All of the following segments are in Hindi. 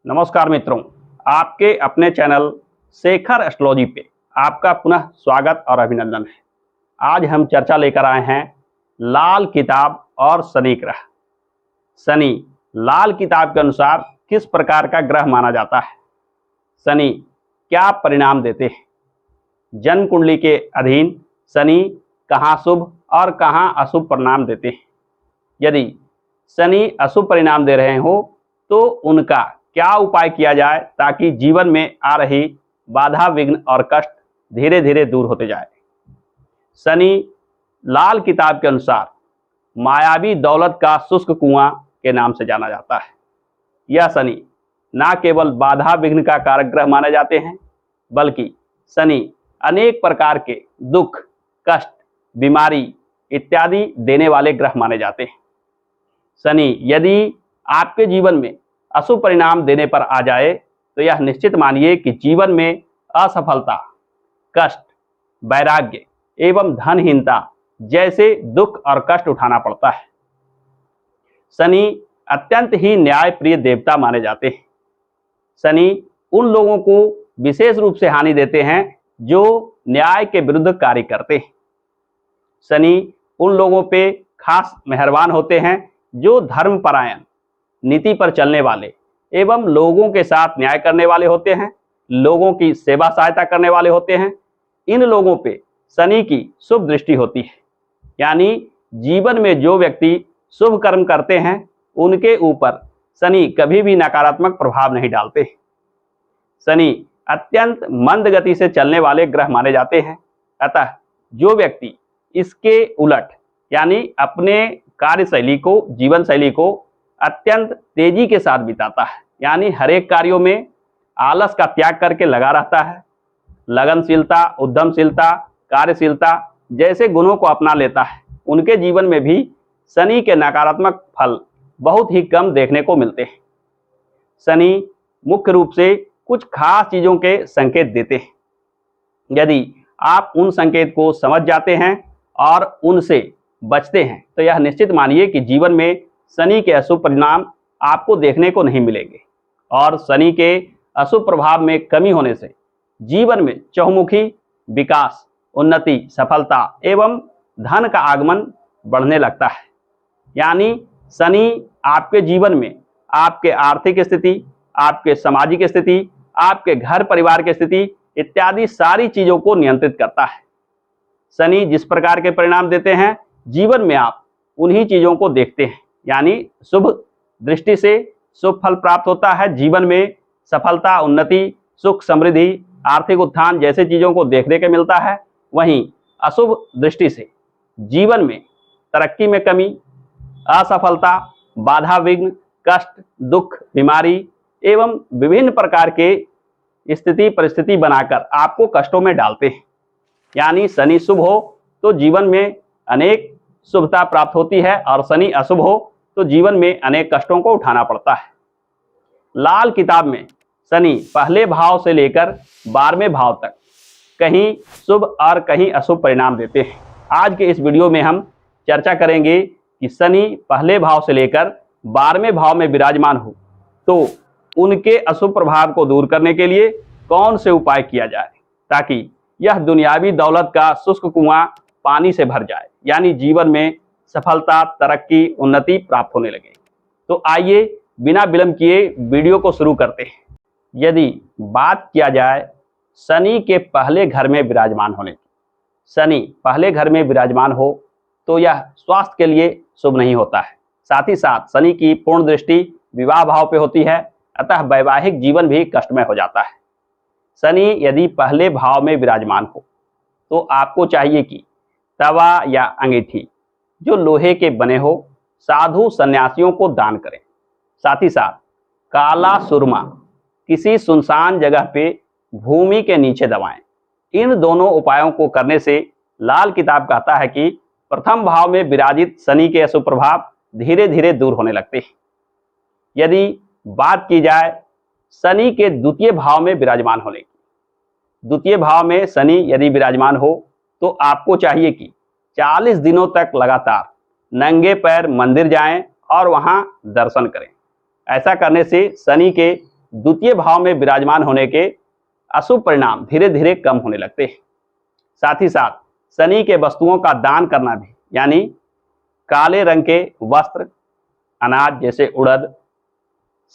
नमस्कार मित्रों, आपके अपने चैनल शेखर एस्ट्रोलॉजी पे आपका पुनः स्वागत और अभिनंदन है। आज हम चर्चा लेकर आए हैं लाल किताब और शनि ग्रह। शनि लाल किताब के अनुसार किस प्रकार का ग्रह माना जाता है? शनि क्या परिणाम देते हैं? जन्म कुंडली के अधीन शनि कहाँ शुभ और कहाँ अशुभ परिणाम देते हैं? यदि शनि अशुभ परिणाम दे रहे हो तो उनका क्या उपाय किया जाए ताकि जीवन में आ रही बाधा विघ्न और कष्ट धीरे धीरे दूर होते जाए? शनि लाल किताब के अनुसार मायावी दौलत का शुष्क कुआं के नाम से जाना जाता है। यह शनि न केवल बाधा विघ्न का कारक ग्रह माने जाते हैं, बल्कि शनि अनेक प्रकार के दुख, कष्ट, बीमारी इत्यादि देने वाले ग्रह माने जाते हैं। शनि यदि आपके जीवन में अशुभ परिणाम देने पर आ जाए तो यह निश्चित मानिए कि जीवन में असफलता, कष्ट, वैराग्य एवं धनहीनता जैसे दुख और कष्ट उठाना पड़ता है। शनि अत्यंत ही न्यायप्रिय देवता माने जाते हैं। शनि उन लोगों को विशेष रूप से हानि देते हैं जो न्याय के विरुद्ध कार्य करते हैं। शनि उन लोगों पे खास मेहरबान होते हैं जो धर्मपरायण, नीति पर चलने वाले एवं लोगों के साथ न्याय करने वाले होते हैं, लोगों की सेवा सहायता करने वाले होते हैं। इन लोगों पे शनि की शुभ दृष्टि होती है, यानी जीवन में जो व्यक्ति शुभ कर्म करते हैं उनके ऊपर शनि कभी भी नकारात्मक प्रभाव नहीं डालते। शनि अत्यंत मंद गति से चलने वाले ग्रह माने जाते हैं, अतः जो व्यक्ति इसके उलट यानी अपने कार्यशैली को, जीवन शैली को अत्यंत तेजी के साथ बिताता है, यानी हर एक कार्यों में आलस का त्याग करके लगा रहता है, लगनशीलता, उद्यमशीलता, कार्यशीलता जैसे गुणों को अपना लेता है, उनके जीवन में भी शनि के नकारात्मक फल बहुत ही कम देखने को मिलते हैं। शनि मुख्य रूप से कुछ खास चीजों के संकेत देते हैं। यदि आप उन संकेत को समझ जाते हैं और उनसे बचते हैं तो यह निश्चित मानिए कि जीवन में शनि के अशुभ परिणाम आपको देखने को नहीं मिलेंगे और शनि के अशुभ प्रभाव में कमी होने से जीवन में चहुमुखी विकास, उन्नति, सफलता एवं धन का आगमन बढ़ने लगता है। यानी शनि आपके जीवन में आपके आर्थिक स्थिति, आपके सामाजिक स्थिति, आपके घर परिवार की स्थिति इत्यादि सारी चीजों को नियंत्रित करता है। शनि जिस प्रकार के परिणाम देते हैं जीवन में आप उन्हीं चीजों को देखते हैं, यानी शुभ दृष्टि से शुभ फल प्राप्त होता है। जीवन में सफलता, उन्नति, सुख, समृद्धि, आर्थिक उत्थान जैसे चीजों को देखने को मिलता है। वहीं अशुभ दृष्टि से जीवन में तरक्की में कमी, असफलता, बाधा विघ्न, कष्ट, दुख, बीमारी एवं विभिन्न प्रकार के स्थिति परिस्थिति बनाकर आपको कष्टों में डालते हैं। यानी शनि शुभ हो तो जीवन में अनेक शुभता प्राप्त होती है और शनि अशुभ हो तो जीवन में अनेक कष्टों को उठाना पड़ता है। लाल किताब में शनि पहले भाव से लेकर 12वें भाव तक कहीं शुभ और कहीं अशुभ परिणाम देते हैं। आज के इस वीडियो में हम चर्चा करेंगे कि शनि पहले भाव से लेकर 12वें भाव में विराजमान हो तो उनके अशुभ प्रभाव को दूर करने के लिए कौन से उपाय किया जाए ताकि यह दुनियावी दौलत का शुष्क कुआं पानी से भर जाए, यानी जीवन में सफलता, तरक्की, उन्नति प्राप्त होने लगे। तो आइए बिना विलंब किए वीडियो को शुरू करते हैं। यदि बात किया जाए शनि के पहले घर में विराजमान होने की, शनि पहले घर में विराजमान हो तो यह स्वास्थ्य के लिए शुभ नहीं होता है। साथ ही साथ शनि की पूर्ण दृष्टि विवाह भाव पे होती है, अतः वैवाहिक जीवन भी कष्टमय हो जाता है। शनि यदि पहले भाव में विराजमान हो तो आपको चाहिए कि तवा या अंगीठी जो लोहे के बने हो साधु सन्यासियों को दान करें। साथ ही साथ काला सुरमा किसी सुनसान जगह पे भूमि के नीचे दबाएं। इन दोनों उपायों को करने से लाल किताब कहता है कि प्रथम भाव में विराजित शनि के अशुभ प्रभाव धीरे धीरे दूर होने लगते हैं। यदि बात की जाए शनि के द्वितीय भाव में विराजमान होने की, द्वितीय भाव में शनि यदि विराजमान हो तो आपको चाहिए कि 40 दिनों तक लगातार नंगे पैर मंदिर जाएं और वहां दर्शन करें। ऐसा करने से शनि के द्वितीय भाव में विराजमान होने के अशुभ परिणाम धीरे धीरे कम होने लगते हैं। साथ ही साथ शनि के वस्तुओं का दान करना भी, यानी काले रंग के वस्त्र, अनाज जैसे उड़द,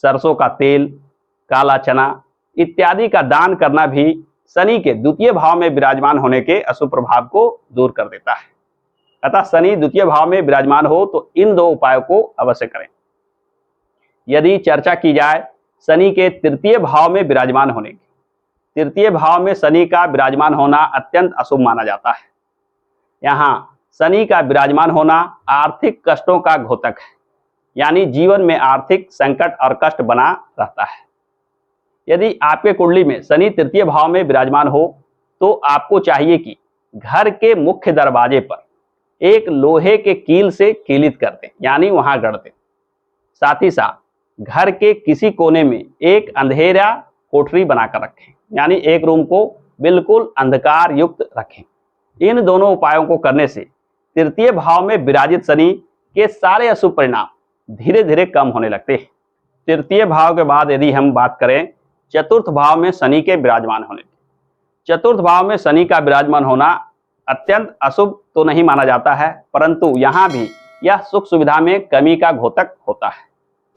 सरसों का तेल, काला चना इत्यादि का दान करना भी शनि के द्वितीय भाव में विराजमान होने के अशुभ प्रभाव को दूर कर देता है। अतः शनि द्वितीय भाव में विराजमान हो तो इन दो उपायों को अवश्य करें। यदि चर्चा की जाए शनि के तृतीय भाव में विराजमान होने की, तृतीय भाव में शनि का विराजमान होना अत्यंत अशुभ माना जाता है। यहाँ शनि का विराजमान होना आर्थिक कष्टों का घोतक है, यानी जीवन में आर्थिक संकट और कष्ट बना रहता है। यदि आपके कुंडली में शनि तृतीय भाव में विराजमान हो तो आपको चाहिए कि घर के मुख्य दरवाजे पर एक लोहे के कील से कीलित कर दें, यानी वहां गढ़ दें। साथ ही साथ घर के किसी कोने में एक अंधेरा कोठरी बनाकर रखें, यानी एक रूम को बिल्कुल अंधकार युक्त रखें। इन दोनों उपायों को करने से तृतीय भाव में विराजित शनि के सारे अशुभ परिणाम धीरे धीरे कम होने लगते हैं। तृतीय भाव के बाद यदि हम बात करें चतुर्थ भाव में शनि के विराजमान होने की, चतुर्थ भाव में शनि का विराजमान होना अत्यंत अशुभ तो नहीं माना जाता है, परंतु यहाँ भी यह सुख सुविधा में कमी का घोतक होता है।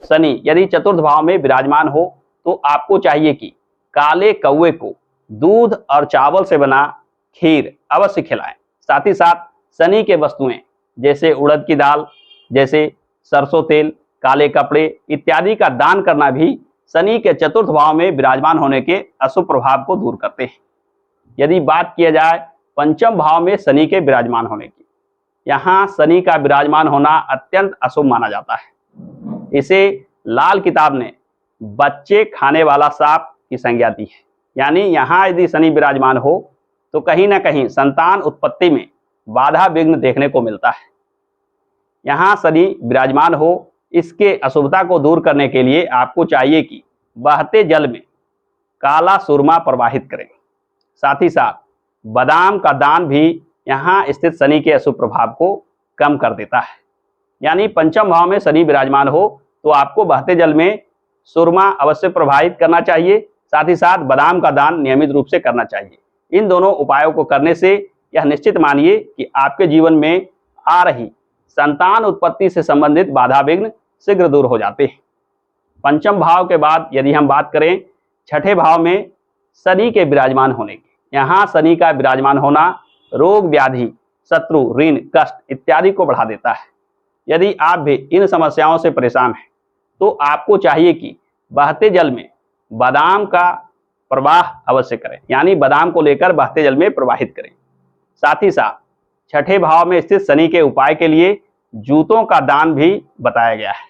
शनि यदि चतुर्थ भाव में विराजमान हो तो आपको चाहिए कि काले कौवे को दूध और चावल से बना खीर अवश्य खिलाएं। साथ ही साथ शनि के वस्तुएं जैसे उड़द की दाल, जैसे सरसों तेल, काले कपड़े इत्यादि का दान करना भी शनि के चतुर्थ भाव में विराजमान होने के अशुभ प्रभाव को दूर करते हैं। यदि बात किया जाए पंचम भाव में शनि के विराजमान होने की, यहाँ शनि का विराजमान होना अत्यंत अशुभ माना जाता है। इसे लाल किताब ने बच्चे खाने वाला सांप की संज्ञा दी है, यानी यहाँ यदि शनि विराजमान हो तो कहीं ना कहीं संतान उत्पत्ति में बाधा विघ्न देखने को मिलता है। यहाँ शनि विराजमान हो, इसके अशुभता को दूर करने के लिए आपको चाहिए कि बहते जल में काला सुरमा प्रवाहित करें। साथ ही साथ बादाम का दान भी यहाँ स्थित शनि के अशुभ प्रभाव को कम कर देता है। यानी पंचम भाव में शनि विराजमान हो तो आपको बहते जल में सुरमा अवश्य प्रवाहित करना चाहिए। साथ ही साथ बादाम का दान नियमित रूप से करना चाहिए। इन दोनों उपायों को करने से यह निश्चित मानिए कि आपके जीवन में आ रही संतान उत्पत्ति से संबंधित बाधा विघ्न शीघ्र दूर हो जाते हैं। पंचम भाव के बाद यदि हम बात करें छठे भाव में शनि के विराजमान होने की, यहाँ शनि का विराजमान होना रोग व्याधि, शत्रु, ऋण, कष्ट इत्यादि को बढ़ा देता है। यदि आप भी इन समस्याओं से परेशान हैं तो आपको चाहिए कि बहते जल में बादाम का प्रवाह अवश्य करें, यानी बादाम को लेकर बहते जल में प्रवाहित करें। साथ ही साथ छठे भाव में स्थित शनि के उपाय के लिए जूतों का दान भी बताया गया है।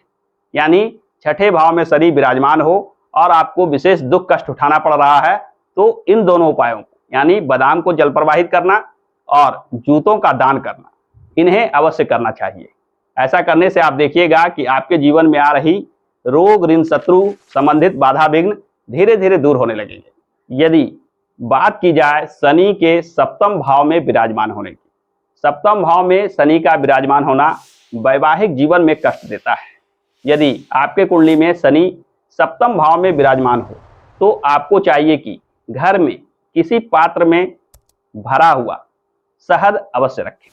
यानी छठे भाव में शनि विराजमान हो और आपको विशेष दुख कष्ट उठाना पड़ रहा है तो इन दोनों उपायों को, यानी बादाम को जल प्रवाहित करना और जूतों का दान करना, इन्हें अवश्य करना चाहिए। ऐसा करने से आप देखिएगा कि आपके जीवन में आ रही रोग, ऋण, शत्रु संबंधित बाधा विघ्न धीरे धीरे दूर होने लगेंगे। यदि बात की जाए शनि के सप्तम भाव में विराजमान होने की, सप्तम भाव में शनि का विराजमान होना वैवाहिक जीवन में कष्ट देता है। यदि आपके कुंडली में शनि सप्तम भाव में विराजमान हो तो आपको चाहिए कि घर में किसी पात्र में भरा हुआ शहद अवश्य रखें।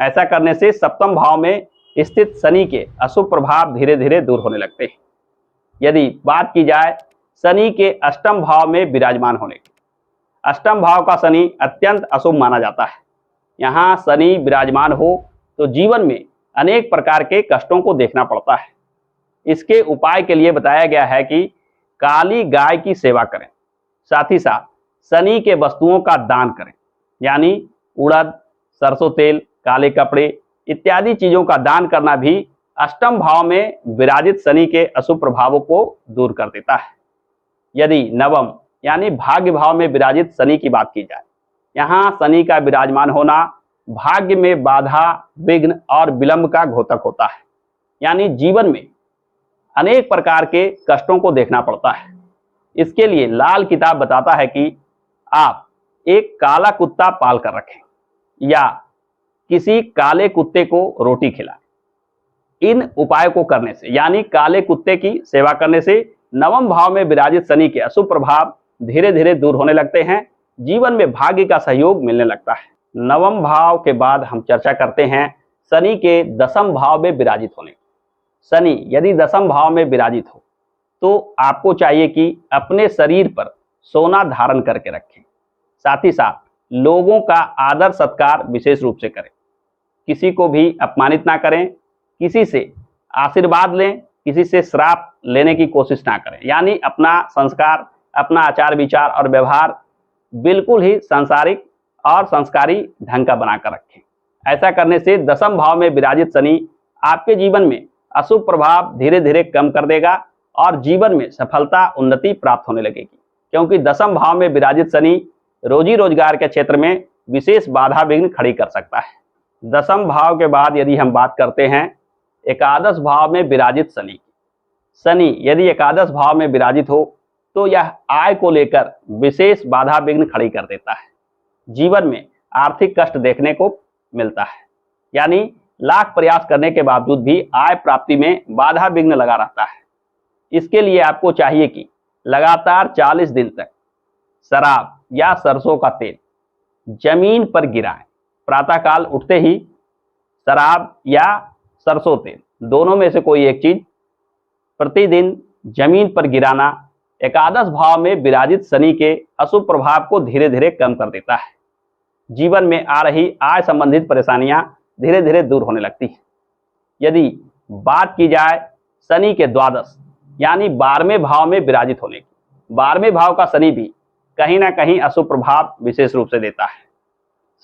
ऐसा करने से सप्तम भाव में स्थित शनि के अशुभ प्रभाव धीरे धीरे दूर होने लगते हैं। यदि बात की जाए शनि के अष्टम भाव में विराजमान होने की, अष्टम भाव का शनि अत्यंत अशुभ माना जाता है। यहाँ शनि विराजमान हो तो जीवन में अनेक प्रकार के कष्टों को देखना पड़ता है। इसके उपाय के लिए बताया गया है कि काली गाय की सेवा करें। साथ ही साथ शनि के वस्तुओं का दान करें, यानी उड़द, सरसों तेल, काले कपड़े इत्यादि चीजों का दान करना भी अष्टम भाव में विराजित शनि के अशुभ प्रभावों को दूर कर देता है। यदि नवम यानी भाग्य भाव में विराजित शनि की बात की जाए, यहाँ शनि का विराजमान होना भाग्य में बाधा, विघ्न और विलंब का घोतक होता है। यानी जीवन में अनेक प्रकार के कष्टों को देखना पड़ता है। इसके लिए लाल किताब बताता है कि आप एक काला कुत्ता पाल कर रखें या किसी काले कुत्ते को रोटी खिलाएं। इन उपायों को करने से, यानी काले कुत्ते की सेवा करने से नवम भाव में विराजित शनि के अशुभ प्रभाव धीरे धीरे दूर होने लगते हैं। जीवन में भाग्य का सहयोग मिलने लगता है। नवम भाव के बाद हम चर्चा करते हैं शनि के दसम भाव में विराजित होने। शनि यदि दसम भाव में विराजित हो तो आपको चाहिए कि अपने शरीर पर सोना धारण करके रखें। साथ ही साथ लोगों का आदर सत्कार विशेष रूप से करें। किसी को भी अपमानित ना करें, किसी से आशीर्वाद लें, किसी से श्राप लेने की कोशिश ना करें। यानी अपना संस्कार, अपना आचार विचार और व्यवहार बिल्कुल ही सांसारिक और संस्कारी ढंग का बनाकर रखें। ऐसा करने से दसम भाव में विराजित शनि आपके जीवन में अशुभ प्रभाव धीरे धीरे कम कर देगा और जीवन में सफलता उन्नति प्राप्त होने लगेगी। क्योंकि दसम भाव में विराजित शनि रोजी रोजगार के क्षेत्र में विशेष बाधा विघ्न खड़ी कर सकता है। दसम भाव के बाद यदि हम बात करते हैं एकादश भाव में विराजित शनि की। शनि यदि एकादश भाव में विराजित हो तो यह आय को लेकर विशेष बाधा विघ्न खड़ी कर देता है। जीवन में आर्थिक कष्ट देखने को मिलता है। यानी लाख प्रयास करने के बावजूद भी आय प्राप्ति में बाधा विघ्न लगा रहता है। इसके लिए आपको चाहिए कि लगातार 40 दिन तक शराब या सरसों का तेल जमीन पर गिराएं। प्रातःकाल उठते ही शराब या सरसों तेल दोनों में से कोई एक चीज प्रतिदिन जमीन पर गिराना एकादश भाव में विराजित शनि के अशुभ प्रभाव को धीरे धीरे कम कर देता है। जीवन में आ रही आय संबंधित परेशानियां धीरे धीरे दूर होने लगती है। यदि बात की जाए शनि के द्वादश यानी 12वें भाव में विराजित होने की, 12वें भाव का शनि भी कहीं ना कहीं अशुभ प्रभाव विशेष रूप से देता है।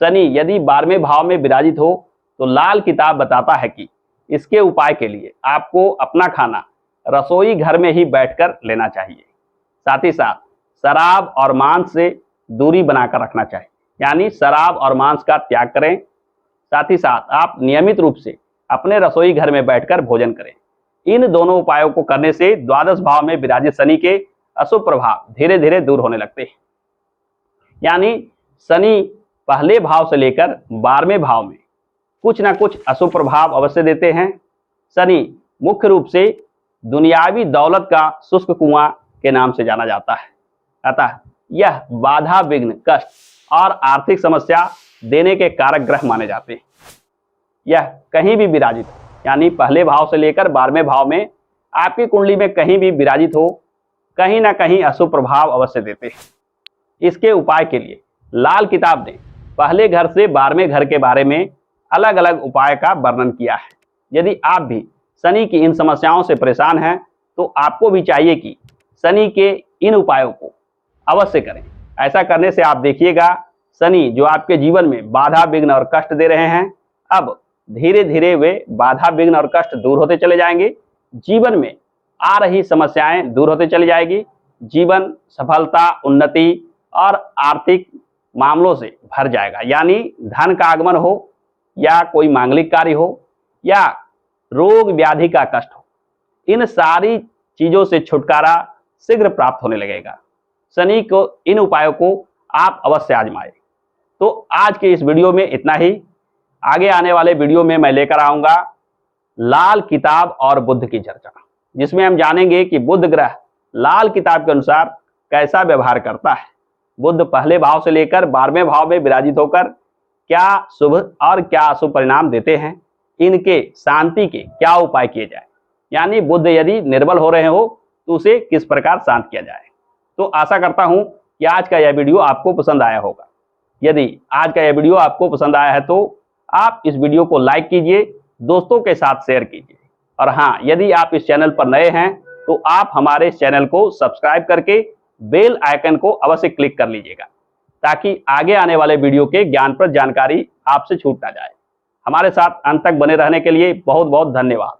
शनि यदि 12वें भाव में विराजित हो तो लाल किताब बताता है कि इसके उपाय के लिए आपको अपना खाना रसोई घर में ही बैठकर लेना चाहिए। साथ ही साथ शराब और मांस से दूरी बनाकर रखना चाहिए। यानी शराब और मांस का त्याग करें। साथ ही साथ आप नियमित रूप से अपने रसोई घर में बैठकर भोजन करें। इन दोनों उपायों को करने से द्वादश भाव में विराजित शनि के अशुभ प्रभाव धीरे धीरे दूर होने लगते हैं। यानी शनि पहले भाव से लेकर 12वें भाव में कुछ ना कुछ अशुभ प्रभाव अवश्य देते हैं। शनि मुख्य रूप से दुनियावी दौलत का शुष्क कुआं के नाम से जाना जाता है। अतः यह बाधा विघ्न कष्ट और आर्थिक समस्या देने के कारक ग्रह माने जाते हैं। यह कहीं भी विराजित हो, यानी पहले भाव से लेकर 12वें भाव में आपकी कुंडली में कहीं भी विराजित हो, कहीं ना कहीं अशुभ प्रभाव अवश्य देते हैं। इसके उपाय के लिए लाल किताब ने पहले घर से 12वें घर के बारे में अलग अलग उपाय का वर्णन किया है। यदि आप भी शनि की इन समस्याओं से परेशान हैं तो आपको भी चाहिए कि शनि के इन उपायों को अवश्य करें। ऐसा करने से आप देखिएगा शनि जो आपके जीवन में बाधा विघ्न और कष्ट दे रहे हैं, अब धीरे धीरे वे बाधा विघ्न और कष्ट दूर होते चले जाएंगे। जीवन में आ रही समस्याएं दूर होते चली जाएगी। जीवन सफलता उन्नति और आर्थिक मामलों से भर जाएगा। यानी धन का आगमन हो या कोई मांगलिक कार्य हो या रोग व्याधि का कष्ट हो, इन सारी चीजों से छुटकारा शीघ्र प्राप्त होने लगेगा। शनि को इन उपायों को आप अवश्य आजमाएं। तो आज के इस वीडियो में इतना ही। आगे आने वाले वीडियो में मैं लेकर आऊंगा लाल किताब और बुध की चर्चा, जिसमें हम जानेंगे कि बुध ग्रह लाल किताब के अनुसार कैसा व्यवहार करता है। बुध पहले भाव से लेकर 12वें भाव में विराजित होकर क्या शुभ और क्या अशुभ परिणाम देते हैं, इनके शांति के क्या उपाय किए जाए। यानी बुध यदि निर्बल हो रहे हो तो उसे किस प्रकार शांत किया जाए। तो आशा करता हूं कि आज का यह वीडियो आपको पसंद आया होगा। यदि आज का यह वीडियो आपको पसंद आया है तो आप इस वीडियो को लाइक कीजिए, दोस्तों के साथ शेयर कीजिए। और हाँ, यदि आप इस चैनल पर नए हैं तो आप हमारे चैनल को सब्सक्राइब करके बेल आइकन को अवश्य क्लिक कर लीजिएगा, ताकि आगे आने वाले वीडियो के ज्ञानप्रद जानकारी आपसे छूट ना जाए। हमारे साथ अंत तक बने रहने के लिए बहुत बहुत धन्यवाद।